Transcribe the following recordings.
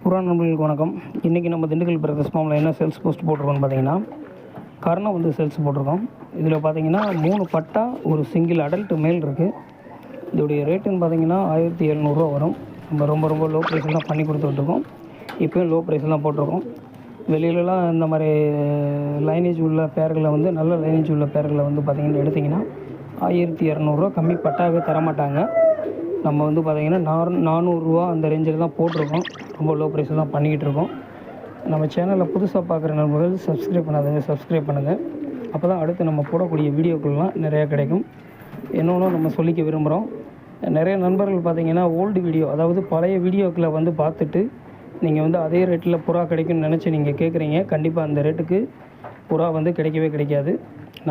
புறா நண்பர்களுக்கு வணக்கம். இன்றைக்கி நம்ம திண்டுக்கல் பிரதர்ஸ் ஃபார்மில் என்ன சேல்ஸ் போஸ்ட் போட்டிருக்கோம்னு பார்த்தீங்கன்னா, கர்ணை வந்து சேல்ஸ் போட்டிருக்கோம். இதில் பார்த்தீங்கன்னா 3 பட்டா ஒரு சிங்கிள் அடல்ட் மேல் இருக்குது. இதோடைய ரேட்டுன்னு பார்த்தீங்கன்னா 1700 வரும். நம்ம ரொம்ப லோ ப்ரைஸில் தான் பண்ணி கொடுத்துட்ருக்கோம். இப்போயும் லோ ப்ரைஸில் தான் போட்டிருக்கோம். வெளியிலலாம் இந்த மாதிரி லைனேஜ் உள்ள பேர்களை வந்து நல்ல லைனேஜ் உள்ள பேர்களை வந்து பார்த்திங்கன்னா எடுத்திங்கன்னா 1200 கம்மி பட்டாவே தரமாட்டாங்க. நம்ம வந்து பார்த்திங்கன்னா 400 அந்த ரேஞ்சில் தான் போட்டிருக்கோம். ரொம்ப லோ ப்ரைஸில் தான் பண்ணிக்கிட்டு இருக்கோம். நம்ம சேனலில் புதுசாக பார்க்குற நண்பர்கள் சப்ஸ்கிரைப் பண்ணாதவங்க சப்ஸ்கிரைப் பண்ணுங்கள். அப்போ தான் அடுத்து நம்ம போடக்கூடிய வீடியோக்கள்லாம் நிறையா கிடைக்கும். இன்னொன்று நம்ம சொல்லிக்க விரும்புகிறோம், நிறைய நண்பர்கள் பார்த்திங்கன்னா ஓல்டு வீடியோ, அதாவது பழைய வீடியோக்களை வந்து பார்த்துட்டு நீங்கள் வந்து அதே ரேட்டில் புறா கிடைக்கும்னு நினச்சி நீங்கள் கேட்குறீங்க. கண்டிப்பாக அந்த ரேட்டுக்கு புறா வந்து கிடைக்கவே கிடைக்காது.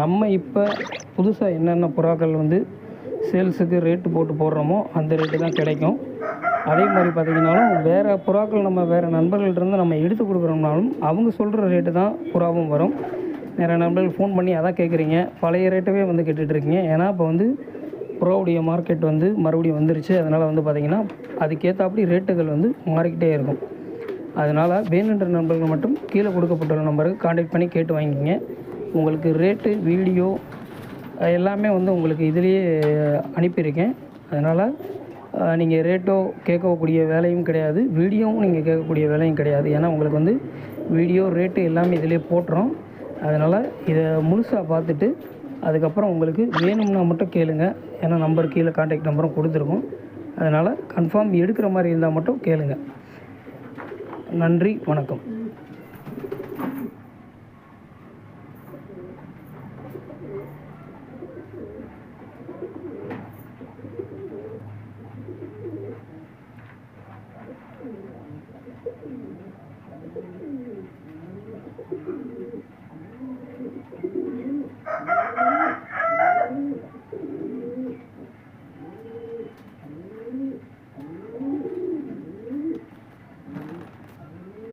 நம்ம இப்போ புதுசாக என்னென்ன புறாக்கள் வந்து சேல்ஸுக்கு ரேட்டு போட்டு போடுறோமோ அந்த ரேட்டு தான் கிடைக்கும். அதே மாதிரி பார்த்திங்கனாலும் வேறு புறாக்கள் நம்ம வேறு நண்பர்கள்ட்டருந்து நம்ம எடுத்து கொடுக்குறோம்னாலும் அவங்க சொல்கிற ரேட்டு தான் புறாவும் வரும். நிறைய நண்பர்கள் ஃபோன் பண்ணி அதான் கேட்குறீங்க, பழைய ரேட்டவே வந்து கேட்டுட்ருக்கீங்க. ஏன்னா இப்போ வந்து புறாவுடைய மார்க்கெட் வந்து மறுபடியும் வந்துருச்சு. அதனால் வந்து பார்த்திங்கன்னா அதுக்கேற்றாப்படி ரேட்டுகள் வந்து மாறிக்கிட்டே இருக்கும். அதனால் வேணுன்ற நண்பர்கள் மட்டும் கீழே கொடுக்கப்பட்டுள்ள நம்பருக்கு கான்டாக்ட் பண்ணி கேட்டு வாங்கிக்கிங்க. உங்களுக்கு ரேட்டு வீடியோ எல்லாமே வந்து உங்களுக்கு இதிலேயே அனுப்பியிருக்கேன். அதனால் நீங்கள் ரேட்டோ கேட்கக்கூடிய வேலையும் கிடையாது, வீடியோவும் நீங்கள் கேட்கக்கூடிய வேலையும் கிடையாது. ஏன்னா உங்களுக்கு வந்து வீடியோ ரேட்டு எல்லாமே இதிலே போட்டுறோம். அதனால் இதை முழுசாக பார்த்துட்டு அதுக்கப்புறம் உங்களுக்கு வேணும்னா மட்டும் கேளுங்க. ஏன்னா நம்பர் கீழே கான்டாக்ட் நம்பரும் கொடுத்துருக்கோம். அதனால் கன்ஃபார்ம் எடுக்கிற மாதிரி இருந்தால் மட்டும் கேளுங்க. நன்றி, வணக்கம்.